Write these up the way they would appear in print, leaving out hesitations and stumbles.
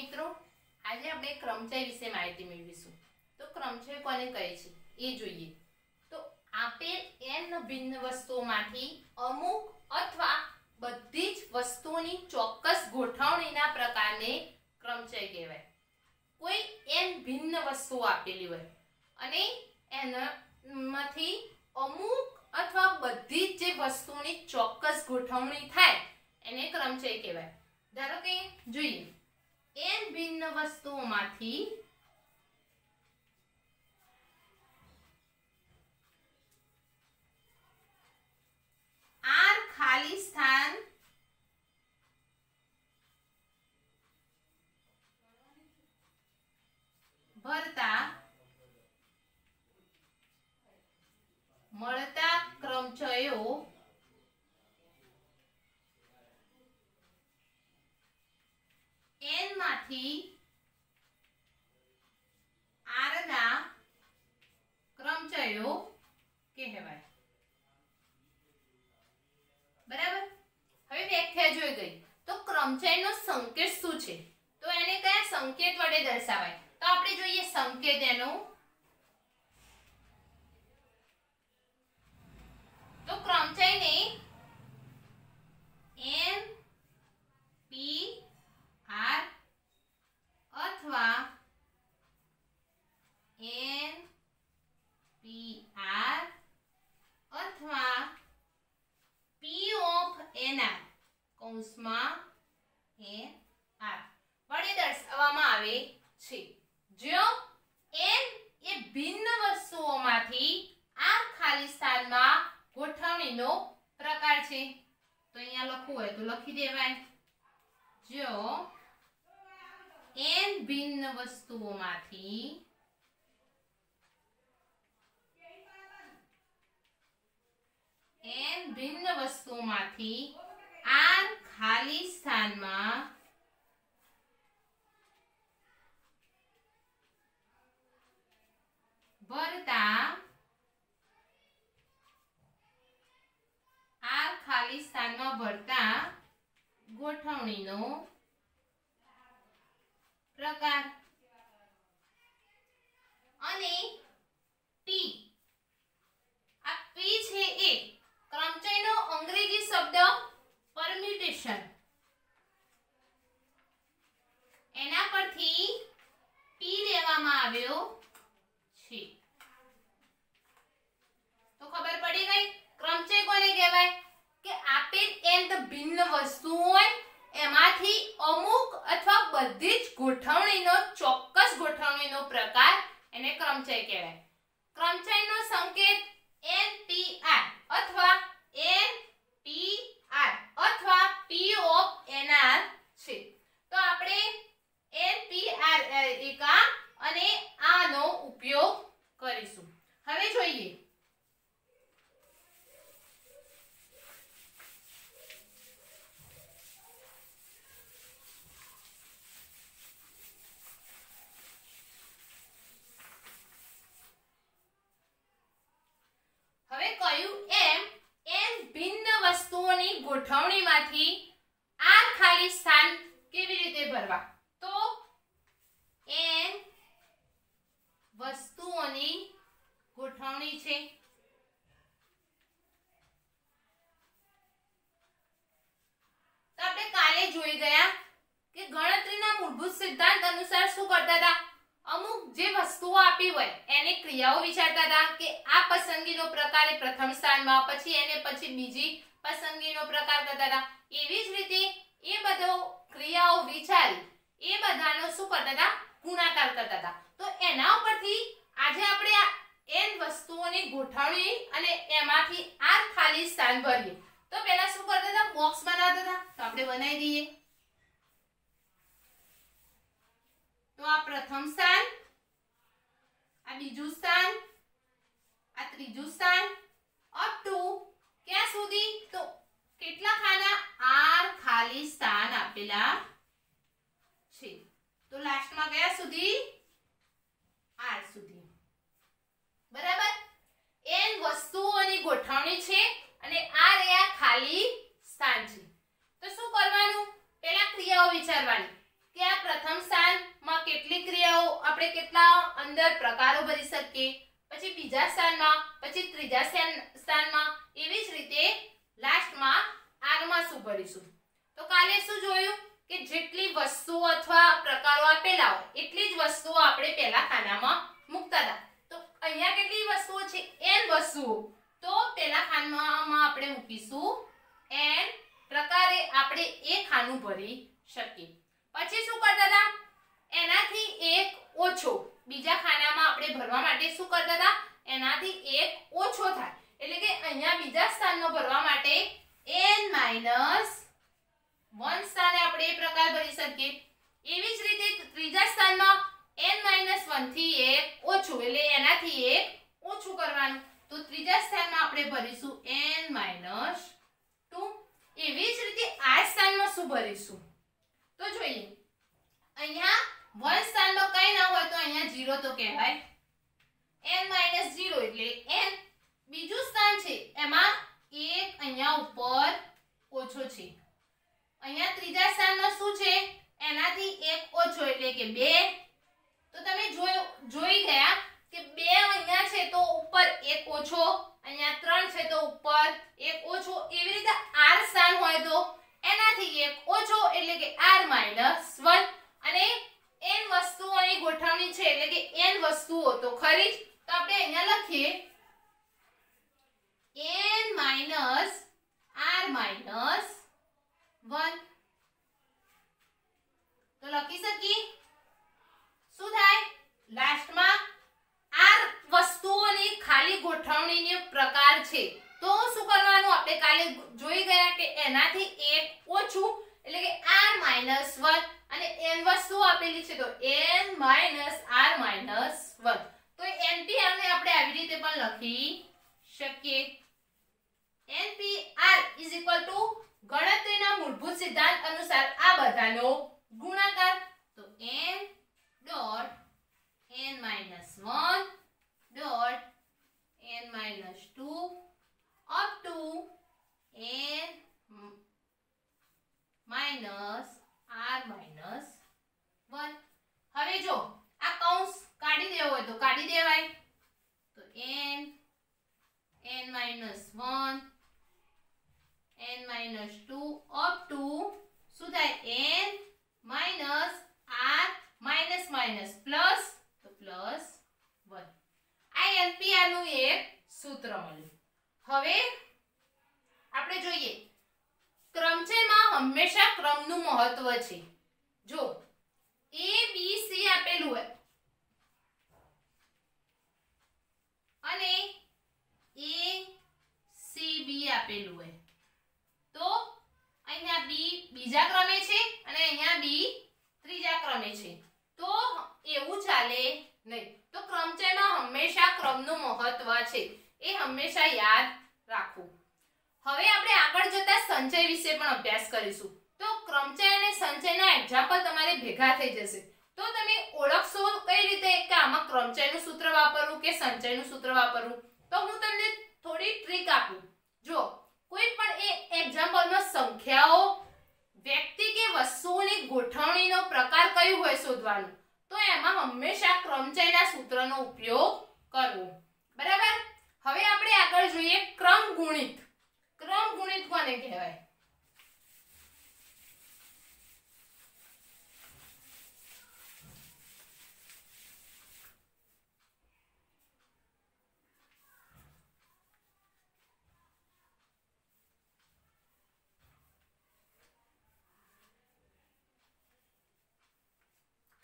મિત્રો, આજે આપણે ક્રમચય વિશે માહિતી મેળવીશું। તો ક્રમચય કોને કહે છે એ જોઈએ। તો આપેલ n ભિન્ન વસ્તુઓમાંથી અમુક અથવા બધી જ વસ્તુઓની ચોક્કસ ગોઠવણીના પ્રકારને ક્રમચય કહેવાય। કોઈ n ભિન્ન વસ્તુઓ આપેલી હોય અને એનામાંથી અમુક અથવા બધી જ જે વસ્તુઓની ચોક્કસ ગોઠવણી થાય એને ક્રમચય કહેવાય। ધારો કે જોઈએ n ભિન્ન વસ્તુઓમાંથી r ખાલી સ્થાન ભરતા મળતા ક્રમચયો n માંથી r ના ક્રમચયો કહેવાય। બરાબર। હવે વ્યાખ્યા જોઈ ગઈ। તો ક્રમચયનો સંકેત શું છે, તો એને કયા સંકેત વડે દર્શાવાય? તો આપણે જોઈએ સંકેત એનો। તો ક્રમચયને n p r અથવા n p r અથવા p of nr કૌંસમાં nr વડે દર્શાવવામાં આવે છે। જો n એ ભિન્ન વસ્તુઓમાંથી r ખાલી સ્થાનમાં ગોઠવણીનો પ્રકાર છે। તો અહીંયા લખવું હોય તો લખી દેવાય। જો n ભિન્ન વસ્તુઓમાંથી r ખાલી સ્થાનમાં ભરતા ગોઠવણીનો પ્રકાર। અને p આ p છે એ ક્રમચયનો અંગ્રેજી શબ્દ પરમ્યુટેશન, એના પરથી p લેવામાં આવ્યો છે। તો ખબર પડી ગઈ ક્રમચય કોને કહેવાય કે આપેલ n ભિન્ન વસ્તુઓ હોય એમાંથી અમુક અથવા બધી જ ગોઠવણીનો ચોક્કસ ગોઠવણીનો પ્રકાર એને ક્રમચય કહેવાય। ક્રમચયનો સંકેત npr અથવા npr અથવા p of nr છે। તો આપણે npr એકા અને આનો ઉપયોગ કરીશું। હવે જોઈએ વસ્તુઓની ગોઠવણીમાંથી r ખાલી સ્થાન કેવી રીતે ભરવા? તો n વસ્તુઓની ગોઠવણી છે। તો આપણે કાલે જોઈ ગયા કે ગણતરીના મૂળભૂત સિદ્ધાંત અનુસાર શું કરતા હતા? અમુક જે વસ્તુઓ આપી હોય એને ક્રિયાઓ વિચારતા હતા કે આ પસંદગીનો પ્રકાર એ પ્રથમ સ્થાનમાં, પછી એને પછી બીજી પસંદગીનો પ્રકાર કરતા હતા। એવી જ રીતે એ બધો ક્રિયાઓ વિચારી એ બધાનો શું કરતા હતા? ગુણાકાર કરતા હતા। તો એના ઉપરથી આજે આપણે આ n વસ્તુઓની ગોઠવણી અને એમાંથી r ખાલી સ્થાન ભરીએ। તો પહેલા શું કરતા હતા? બોક્સ બનાવતા હતા। તો આપણે બનાવી દઈએ। તો આ પ્રથમ સ્થાન, આ બીજું સ્થાન, આ ત્રીજું સ્થાન, અપ ટુ ક્યાં સુધી? તો કેટલા ખાના? r ખાલી સ્થાન આપેલા છે। તો લાસ્ટમાં કયા સુધી? r સુધી। બરાબર। n વસ્તુઓની ગોઠવણી છે અને r એ આ ખાલી સ્થાન છે। તો શું કરવાનું? પહેલા ક્રિયાઓ વિચારવાની કે આ પ્રથમ સ્થાન એની ક્રિયાઓ આપણે કેટલા અંદર પ્રકારો ભરી શકીએ, પછી બીજા સ્થાનમાં, પછી ત્રીજા સ્થાનમાં, એવી જ રીતે લાસ્ટમાં આર માં શું ભરીશું. તો કાલે શું જોયું કે જેટલી વસ્તુઓ અથવા પ્રકારો આપેલા હોય એટલી જ વસ્તુઓ આપણે પહેલા ખાનામાં મૂકતા હતા. તો અહીંયા કેટલી વસ્તુઓ છે? n વસ્તુઓ. તો પહેલા ખાનામાં આપણે મૂકીશું n, પ્રકારે આપણે એ ખાનું ભરી શકીએ. પછી શું કરતા હતા? એનાથી એક ઓછો બીજા ખાનામાં આપણે ભરવા માટે શું કરતા હતા? એનાથી એક ઓછો થાય એટલે કે અહીંયા બીજા સ્થાનમાં ભરવા માટે n - 1 સ્થાને આપણે એ પ્રકાર ભરી શકીએ. એવી જ રીતે ત્રીજા સ્થાનમાં n - 1 થી એક ઓછું એટલે એનાથી એક ઓછું કરવાનું. તો ત્રીજા સ્થાનમાં આપણે ભરીશું n - 2. એવી જ રીતે આ સ્થાનમાં શું ભરીશું? તો જોઈએ, અહીંયા 1 સ્થાનમાં કંઈ ના હોય તો અહીંયા 0 તો કહેવાય. n - 0 એટલે n. બીજું સ્થાન છે એમાં એક અહીંયા ઉપર ઓછો છે. અહીંયા ત્રીજા સ્થાનમાં શું છે? એનાથી એક ઓછો એટલે કે 2. તો તમે જોઈ ગયા કે 2 અહીંયા છે તો ઉપર એક ઓછો, અહીંયા 3 છે તો ઉપર એક ઓછો. એવી રીતે r સ્થાન હોય તો એનાથી એક ઓછો એટલે કે r - 1. અને n વસ્તુઓની ગોઠવણી છે એટલે કે n વસ્તુઓ તો ખરી જ. તો આપણે અહીંયા લખીએ n - r - 1. તો લખી શકીએ શું થાય? લાસ્ટમાં r વસ્તુઓની ખાલી ગોઠવણીનો પ્રકાર છે. તો શું કરવાનું? આપણે કાલે જોઈ ગયા કે એનાથી એક ઓછું એટલે કે r - 1 અને n વસ્તુઓ આપેલી છે તો n - r - 1. તો NPR ને આપણે આવી રીતે પણ લખી શકીએ. NPR = ગણતરીના મૂળભૂત સિદ્ધાંત અનુસાર આ બધાનો ગુણાકાર. તો n dot n - 1 dot n - 2 up to n - r - 1. હવે જો આ કૌંસ કાઢી દેવો હોય તો કાઢી દેવાય. તો n - 1 n - 2 અપ ટુ શું થાય? n - r પ્લસ તો પ્લસ 1. આ NPR નું એક સૂત્ર મળ્યું. હવે આપણે જોઈએ ક્રમચયમાં હંમેશા ક્રમનું મહત્વ છે. જો a b c આપેલું હોય અને a c b આપેલું હોય તો અહીંયા b બીજા ક્રમે છે અને અહીંયા b ત્રીજા ક્રમે છે તો એવું ચાલે નહીં. તો ક્રમચયમાં હંમેશા ક્રમનું મહત્વ છે, એ હંમેશા યાદ રાખવું. હવે આપણે આગળ જતા સંચય વિશે પણ અભ્યાસ કરીશું. તો ક્રમચય અને સંચયના એક્ઝામ્પલ તમારે ભેગા થઈ જશે. તો તમે ઓળખશો કઈ રીતે કે આમાં ક્રમચયનું સૂત્ર વાપરવું કે સંચયનું સૂત્ર વાપરવું. તો હું તમને થોડી ટ્રીક આપું. જો કોઈ પણ એ એક્ઝામ્પલમાં સંખ્યાઓ, વ્યક્તિ કે વસ્તુઓની ગોઠવણીનો પ્રકાર કયો હોય શોધવાનું. તો એમાં હંમેશા ક્રમચયના સૂત્રનો ઉપયોગ કરવો. બરાબર. હવે આપણે આગળ જોઈએ ક્રમગુણિત. ક્રમગુણિત કોને કહેવાય?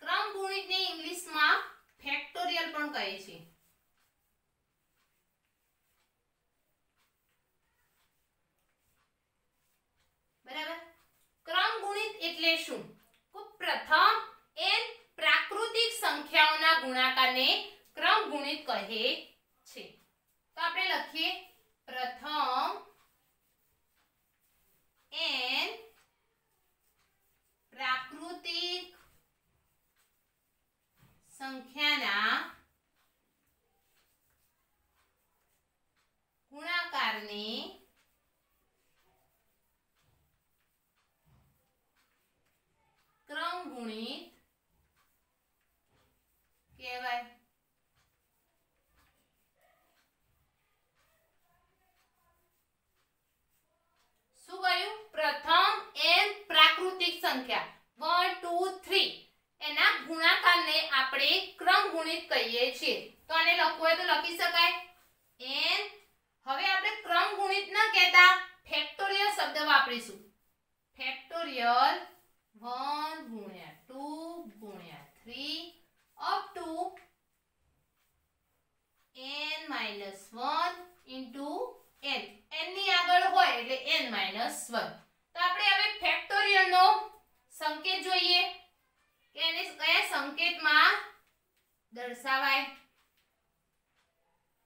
ક્રમગુણિતને ઇંગ્લિશમાં ફેક્ટોરિયલ પણ કહે છે. બરાબર. ક્રમગુણિત એટલે શું? પ્રથમ n પ્રાકૃતિક સંખ્યાઓના ગુણાકારને ક્રમગુણિત કહે છે. તો આપણે લખીએ પ્રથમ n પ્રાકૃતિક સંખ્યાના ગુણાકારને ક્રમગુણિત સંખ્યા 1 2 3 એના ગુણાકારને આપણે ક્રમગુણિત કહીએ છીએ. તો આને લખવું હોય તો લખી શકાય n. હવે આપણે ક્રમગુણિત ન કહેતા ફેક્ટોરિયલ શબ્દ વાપરીશું. ફેક્ટોરિયલ 1 ગુણ્યા 2 ગુણ્યા 3 up to n minus 1 into n. n ની આગળ હોય એટલે n minus 1. તો આપણે હવે ફેક્ટોરિયલ નો સંકેત જોઈએ કે એને કયા સંકેતમાં દર્શાવાય.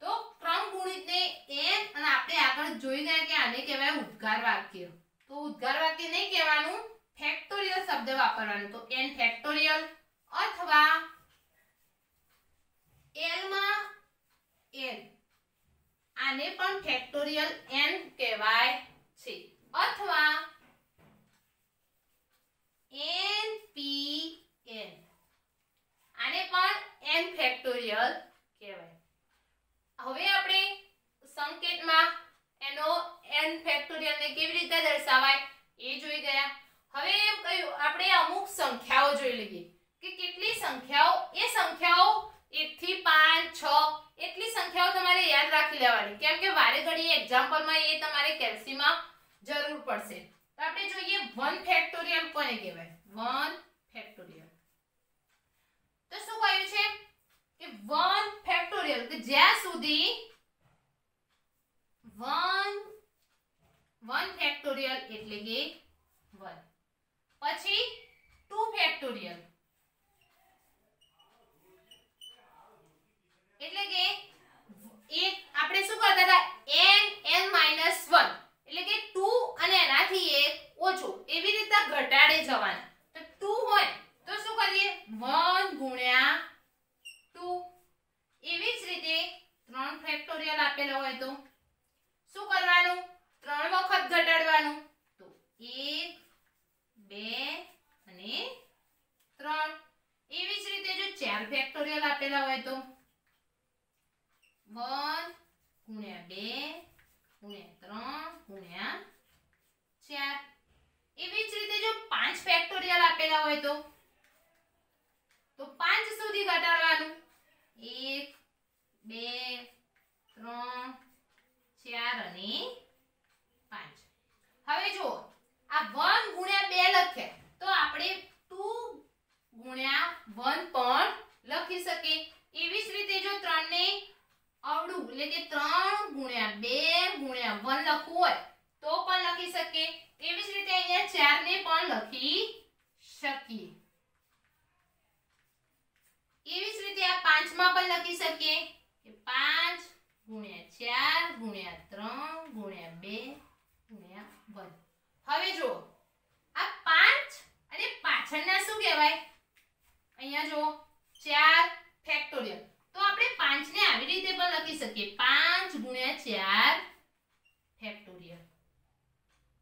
તો ક્રમગુણિતને n અને આપણે આગળ જોઈ ગયા કે આને કહેવાય ઉદ્ગાર વાક્ય. તો ઉદ્ગાર વાક્ય નહીં કહેવાનું, ફેક્ટોરિયલ શબ્દ વાપરવાનો. તો n ફેક્ટોરિયલ અથવા l માં n, આને પણ ફેક્ટોરિયલ n કહેવાય છે. અથવા npn, આને પણ n ફેક્ટોરિયલ કહેવાય. હવે આપણે સંકેતમાં એનો n ફેક્ટોરિયલ ને કેવી રીતે દર્શાવાય એ જોઈ ગયા. હવે એમ કહ્યું આપણે અમુક સંખ્યાઓ જોઈ લઈએ કે કેટલી સંખ્યાઓ, એ સંખ્યાઓ 1 થી 5 6 એટલી સંખ્યાઓ તમારે યાદ રાખી લેવાની, કેમ કે વારે ઘડી એક્ઝામ્પલમાં એ તમારે કેલ્સીમાં જરૂર પડશે. તો આપણે જોઈએ 1 ફેક્ટોરિયલ કોને કહેવાય. 1 ફેક્ટોરિયલ તો શું કહ્યું છે કે 1 ફેક્ટોરિયલ કે જ્યાં સુધી 1 ફેક્ટોરિયલ એટલે કે 1, પછી 2 ફેક્ટોરિયલ એટલે કે એક આપણે શું કરતા હતા n n-1 એટલે કે 2 અને એનાથી 1 ઓછો એવી રીતે ઘટાડે જવાના. તો 2 હોય તો શું કરીએ 1 ગુણ્યા 2. એવી જ રીતે 3 ફેક્ટોરિયલ આપેલો હોય તો શું કરવાનું 3 વખત ઘટાડવાનું. તો 1 2 અને 3. એવી જ રીતે જો 4 ફેક્ટોરિયલ આપેલા હોય તો 1 ગુણ્યા 2 ગુણ્યા 3 ગુણ્યા 4. એવી જ રીતે જો 5 ફેક્ટોરિયલ આપેલા હોય તો 5 સુધી ઘટાડવાનું. 1 2 3 4 અને 5. હવે જો આ 1 ગુણ્યા 2 લખ્યા તો આપણે 2 ગુણ્યા 1 પણ લખી શકીએ. એવી જ રીતે જો 3 ને અવળું એટલે કે 3 ગુણ્યા 2 ગુણ્યા 1 લખવું હોય તો પણ લખી શકીએ. એવી જ રીતે અહીંયા 4 ને પણ લખી શકીએ. એવી જ રીતે આ 5 માં પણ લખી શકીએ કે 5 ગુણ્યા 4 ગુણ્યા 3 ગુણ્યા 2 ગુણ્યા 1. હવે જો આ 5 અને પાછળના શું કહેવાય, અહીંયા જો 4 ફેક્ટોરિયલ તો આપણે 5 ને આવી રીતે પણ લખી શકીએ 5 ગુણ્યા 4 ફેક્ટોરિયલ.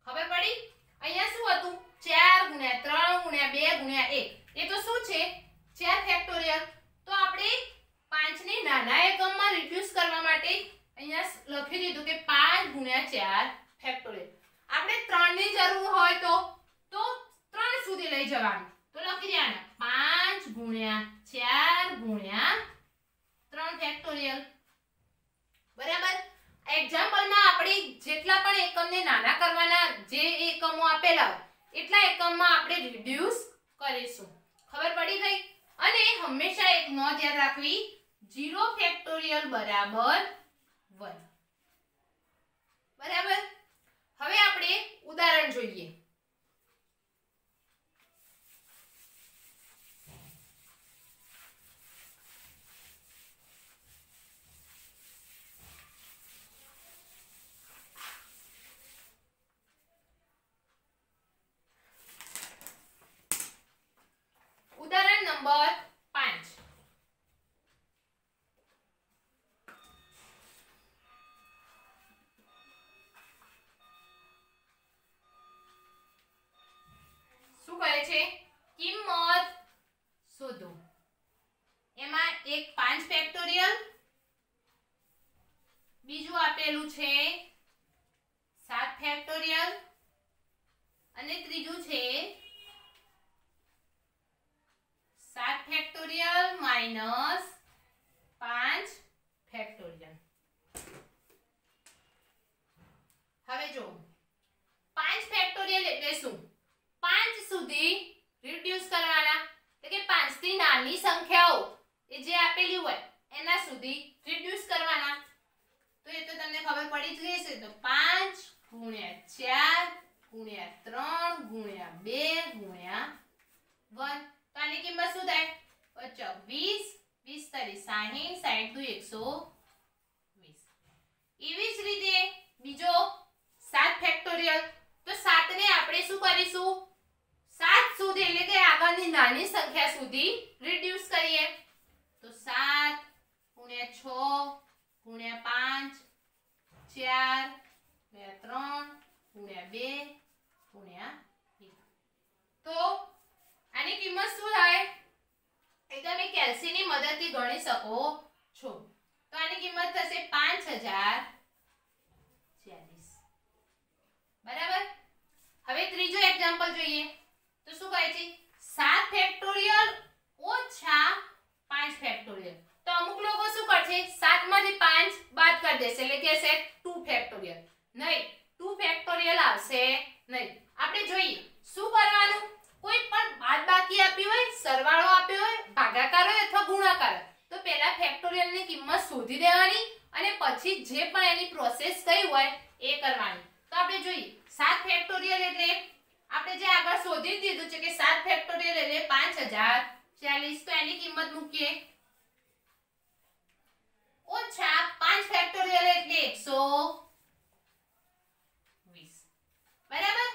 ખબર પડી? અહીંયા શું હતું 4 ગુણ્યા 3 ગુણ્યા 2 ગુણ્યા 1 એ તો શું છે 4 ફેક્ટોરિયલ. તો આપણે 5 ને નાના એકમમાં રિડ્યુસ કરવા માટે અહીંયા લખી દીધું કે 5 ગુણ્યા 4 ફેક્ટોરિયલ. આપણે 3 ની જરૂર હોય તો 3 સુધી લઈ જવાનું. તો લખી દેવાના 5 ગુણ્યા 4 ગુણ્યા 3 ફેક્ટોરિયલ. બરાબર. એક્ઝામ્પલમાં આપણે જેટલા પણ એકમને નાના કરવાના, જે એકમો આપેલા હોય એટલા એકમમાં આપણે રિડ્યુસ કરીશું. ખબર પડી ગઈ? અને હંમેશા એક નોંધ યાદ રાખવી 0 ફેક્ટોરિયલ બરાબર 1. બરાબર. હવે આપણે ઉદાહરણ જોઈએ. ઉદાહરણ નંબર 5. શું કહે છે કિંમત શોધો. એમાં એક 5 ફેક્ટોરિયલ, બીજું આપેલું છે 7 ફેક્ટોરિયલ અને ત્રીજું છે માઇનસ 5 ફેક્ટોરિયલ. હવે જો 5 ફેક્ટોરિયલ એટલે શું? 5 સુધી રિડ્યુસ કરવાના, એટલે કે 5 થી નાની સંખ્યાઓ એ જે આપેલી હોય એના સુધી રિડ્યુસ કરવાના. તો એ તો તમને ખબર પડી જ ગઈ છે. તો 5 ગુણ્યા 4 ગુણ્યા 3 ગુણ્યા 2 ગુણ્યા 1. તો આની કિંમત શું થાય? 20 20 તારી 60 60 દુ 120. એવી જ રીતે બીજો 7 ફેક્ટોરિયલ. તો 7 ને આપણે શું કરીશું? 7 સુધી એટલે કે આગળની નાની સંખ્યા સુધી રિડ્યુસ કરીએ. તો 7 ગુણ્યા 6 ગુણ્યા 5 4 ગુણ્યા 3 ગુણ્યા 2 ગુણ્યા 1. તો આની કિંમત શું થાય? એ તમે કેલ્સીની મદદથી ગણી શકો છો. તો આની કિંમત થશે 5040. બરાબર. હવે ત્રીજો એક્ઝામ્પલ જોઈએ. તો શું કહે છે? 7 ફેક્ટોરિયલ ઓછા 5 ફેક્ટોરિયલ. તો અમુક લોકો શું કરશે? 7 માંથી 5 બાદ કરી દેશે, એટલે કે છે 2 ફેક્ટોરિયલ. નહીં, 2 ફેક્ટોરિયલ આવશે નહીં. આપણે જોઈએ શું કરવાનું. કોઈ પણ બાદબાકી આપી હોય, સરવાળો આપ્યો હોય, ભાગાકાર હોય અથવા ગુણાકાર હોય, તો પહેલા ફેક્ટોરિયલ ની કિંમત શોધી દેવાની અને પછી જે પણ એની પ્રોસેસ કઈ હોય એ કરવાની. તો આપણે જોઈએ 7 ફેક્ટોરિયલ એટલે આપણે જે આગળ શોધી દીધું છે કે 7 ફેક્ટોરિયલ એટલે 5040. તો એની કિંમત મૂકીએ ઓછા 5 ફેક્ટોરિયલ એટલે 120. બરાબર.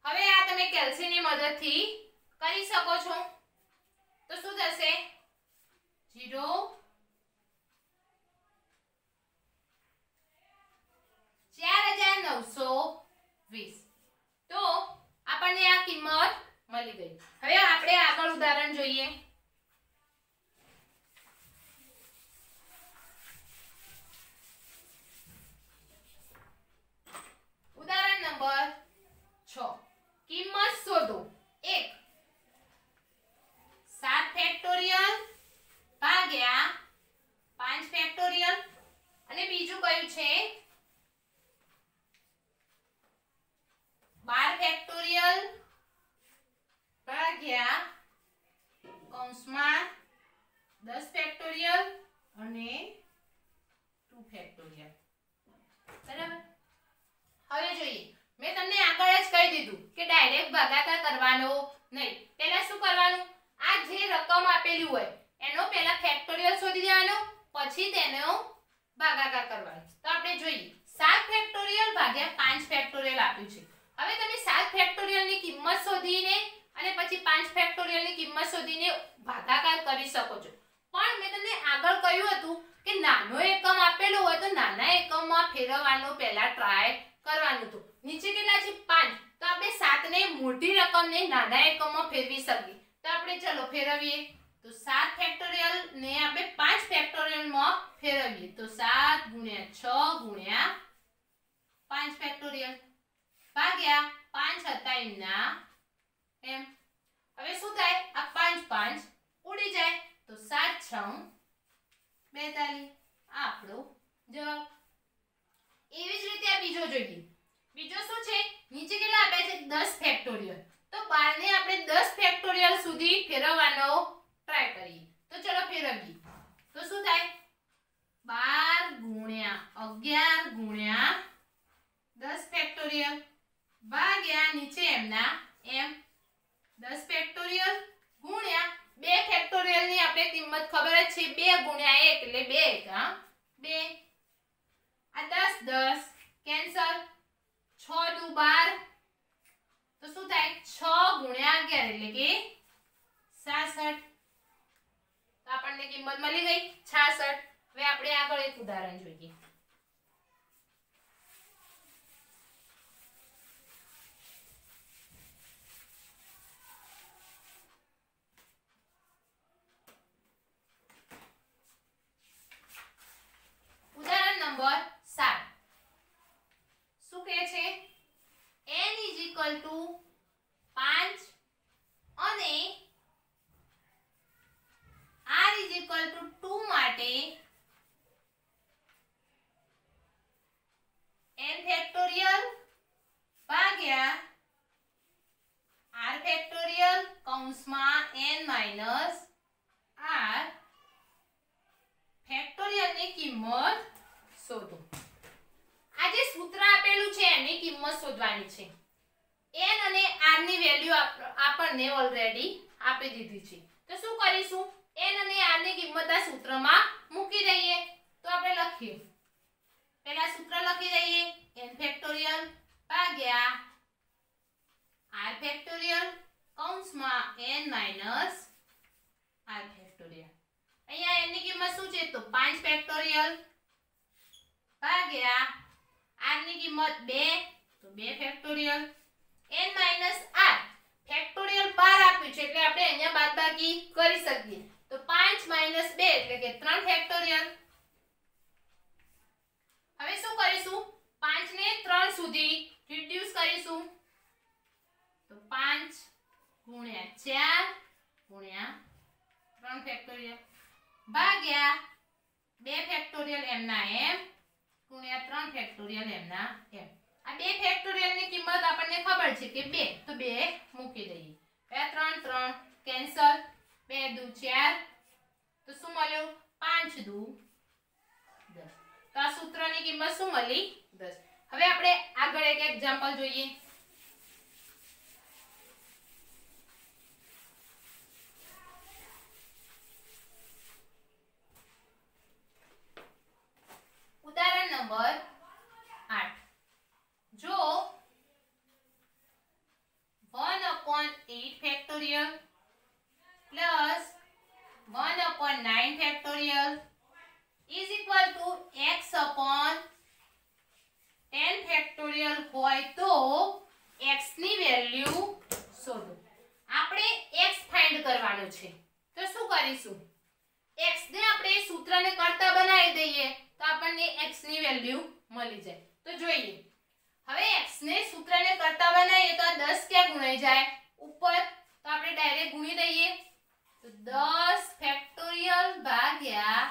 હવે આ તમે કેલ્સીની મદદથી કરી શકો છો. તો શું થશે? 0 4920. તો આપણને આ કિંમત મળી ગઈ. હવે આપણે આગળ ઉદાહરણ જોઈએ. ઉદાહરણ નંબર 6. કિંમત શોધો. 1 7 ફેક્ટોરિયલ ભાગ્યા 5 ફેક્ટોરિયલ. અને બીજું કયું છે? 12 ફેક્ટોરિયલ ભાગ્યા કૌંસમાં 10 ફેક્ટોરિયલ અને 2 ફેક્ટોરિયલ. બરાબર. હવે જોઈએ. મેં તમને આગળ જ કહી દીધું કે ડાયરેક્ટ ભાગાકાર કરવાનો નહીં. પહેલા શું કરવાનું? આ જે રકમ આપેલી હોય એનો પહેલા ફેક્ટોરિયલ શોધી દેવાનો, પછી તેનો ભાગાકાર કરવાનો. તો આપણે જોઈએ 7 ફેક્ટોરિયલ ભાગ્યા 5 ફેક્ટોરિયલ આપ્યું છે. હવે તમે 7 ફેક્ટોરિયલ ની કિંમત શોધીને અને પછી 5 ફેક્ટોરિયલ ની કિંમત શોધીને ભાગાકાર કરી શકો છો. પણ મેં તમને આગળ કહ્યું હતું કે નાનો એકમ આપેલો હોય તો નાના એકમમાં ફેરવવાનો પહેલા ટ્રાય કરવાનું હતું. નીચે કેટલા છે? 5. તો આપણે 7 ને મોટી રકમને નાના એકમમાં ફેરવી શકીએ. તો આપણે ચલો ફેરવીએ. તો 7 ફેક્ટોરિયલ ને આપણે 5 ફેક્ટોરિયલ માં ફેરવીએ. તો 7 ગુણ્યા 6 ગુણ્યા 5 ફેક્ટોરિયલ ભાગ્યા 5 હતા એમના એમ. હવે શું થાય? આ 5 5 ઉડી જાય. તો 7 6 42. આ આપણો જવાબ. એવી જ રીતે આ બીજો જોઈએ. બીજો શું છે? નીચે કેટલા આપ્યા છે? 10 ફેક્ટોરિયલ. તો 12 ને આપણે 10 ફેક્ટોરિયલ સુધી ફેરવવાનો ટ્રાય કરીએ. તો ચલો ફેરવીએ. તો શું થાય? 12 ગુણ્યા 11 ગુણ્યા 10 ફેક્ટોરિયલ ભાગ્યા નીચે એમના એમ 10 ફેક્ટોરિયલ ગુણ્યા 2 ફેક્ટોરિયલ ની આપણે કિંમત ખબર જ છે 2 ગુણ્યા 1 એટલે 2 હા 2. આ 10 10 કેન્સલ. 6 દુ 12. તો શું થાય? 6 ગુણ્યા 11 એટલે કે 66. તો આપણને કિંમત મળી ગઈ 66. હવે આપણે આગળ એક ઉદાહરણ જોઈએ. ઉદાહરણ નંબર 7. શું કહે છે? n = 5 અને r = n minus r factorial ની કિંમત શોધો. આ જે સૂત્ર આપેલું છે એની કિંમત શોધવાની છે. n અને r ની વેલ્યુ આપણને ઓલરેડી આપી દીધી છે. તો શું કરીશું, n અને r ની કિંમત આ સૂત્રમાં મૂકી દઈએ. તો આપણે લખીએ, પહેલા સૂત્ર લખી દઈએ, n ફેક્ટોરિયલ ભાગ્યા r ફેક્ટોરિયલ કૌંસમાં n માઇનસ r ફેક્ટોરિયલ. અહીંયા n ની કિંમત શું છે તો 5 ફેક્ટોરિયલ ભાગ્યા r ની કિંમત 2 તો 2 factorial n minus r factorial 12 આપ્યું છે એટલે આપણે અહીંયા બાદબાકી કરી શકીએ. તો 5 માઇનસ 2 એટલે કે 3 ફેક્ટોરિયલ. હવે શું કરીશું, 5 ને 3 સુધી રિડ્યુસ કરીશું. તો 5 ગુણ્યા 4 ગુણ્યા 3 ફેક્ટોરિયલ ભાગ્યા 2 ફેક્ટોરિયલ m ના m ગુણ્યા 3 ફેક્ટોરિયલ m ના m. આ 2 ફેક્ટોરિયલ ની કિંમત આપણને ખબર છે કે 2, તો 2 મૂકી દઈએ. 2 3 કેન્સલ, 2 દુ 4 તો શું મળ્યું 5 દુ 10. તો આ સૂત્રની કિંમત શું મળી 10. હવે આપણે આગળ એક એક્ઝામ્પલ જોઈએ. ઉદાહરણ નંબર 8. જો 1/8 factorial plus 1/9 factorial is equal to x/10 factorial હોય તો x ની વેલ્યુ શોધો. આપણે x ફાઇન્ડ કરવાનો છે. તો શું કરીશું, x ને આપણે સૂત્રને કરતા બનાવી દઈએ તો આપણને x ની વેલ્યુ મળી જાય. તો જોઈએ, હવે x ને સૂત્રને કરતા બનાવીએ તો 10 ક્યાં ગુણાઈ જાય ઉપર, તો આપણે ડાયરેક્ટ ગુણી દઈએ. તો 10 ફેક્ટોરિયલ ભાગ્યા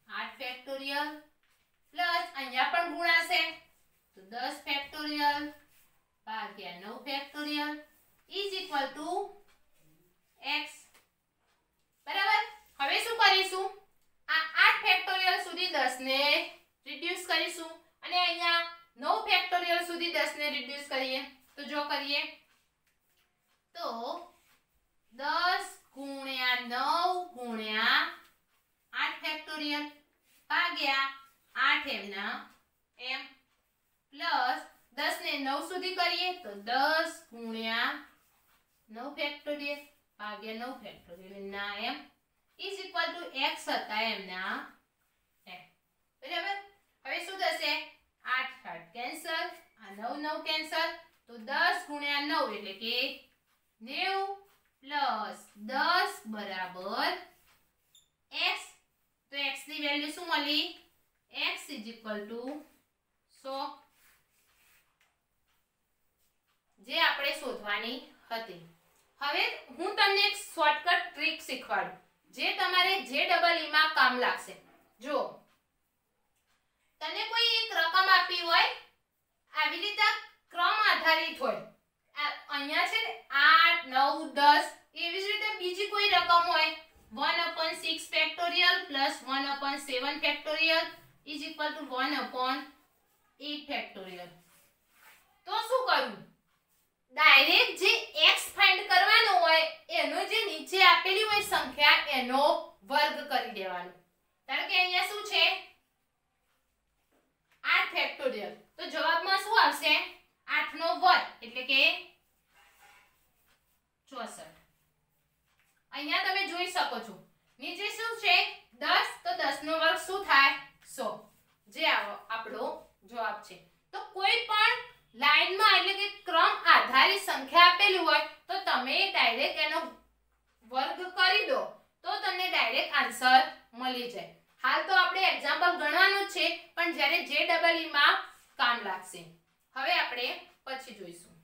8 ફેક્ટોરિયલ પ્લસ અહીંયા પણ ગુણાશે તો 10 ફેક્ટોરિયલ ભાગ્યા 9 factorial is equal to x. બરાબર. હવે શું કરીશું, આ 8 ફેક્ટોરિયલ સુધી 10 ને રિડ્યુસ કરીશું અને અહીંયા 9 ફેક્ટોરિયલ સુધી 10 ને રિડ્યુસ કરીએ. તો જો કરીએ તો 10 ગુણ્યા 9 ગુણ્યા 8 ફેક્ટોરિયલ ભાગ્યા 8 m ના m પ્લસ 10 ને 9 સુધી કરીએ તો 10 ગુણ્યા 9 ફેક્ટોરિયલ ભાગ્યા 9 ફેક્ટોરિયલ ના m is equal to x હતા m ના m. બરાબર. હવે શું થશે, 8 8 કેન્સલ, આ 9 9 કેન્સલ, તો 10 ગુણ્યા 9 એટલે કે 90 પ્લસ 10 બરાબર x. તો x ની વેલ્યુ શું મળી, x ઇઝ ઇક્વલ ટુ 100, જે આપણે શોધવાની હતી. હવે હું તમને એક શોર્ટકટ ટ્રીક શીખવાડું જે તમારે JEE માં કામ લાગશે. જો તને કોઈ એક રકમ આપી હોય, આવી રીતે ક્રમ આધારિત હોય, અહીંયા છે ને 8 9 10, એવી જ રીતે બીજી કોઈ રકમ હોય 1/6 factorial plus 1/7 factorial is equal to 1/8 factorial. તો શું કરવું, ડાયરેક્ટ જે x ફાઇન્ડ કરવાનો હોય એનો જે નીચે આપેલી હોય સંખ્યા એનો વર્ગ કરી દેવાનો. કારણ કે અહીંયા શું છે 8 ફેક્ટોરિયલ, તો જવાબમાં શું આવશે 8 નો વર્ગ એટલે કે 64. અહીંયા તમે જોઈ શકો છો નીચે શું છે 10, તો 10 નો વર્ગ શું થાય 100, જે આપણો જવાબ છે. તો કોઈ પણ લાઈનમાં એટલે કે ક્રમ આધારિત સંખ્યા આપેલી હોય તો તમે ડાયરેક્ટ એનો વર્ગ કરી દો તો તમને ડાયરેક્ટ આન્સર મળી જાય. હાલ તો આપણે એક્ઝામ્પલ ગણવાનું જ છે પણ જ્યારે JEE માં કામ લાગશે. હવે આપણે પછી જોઈશું.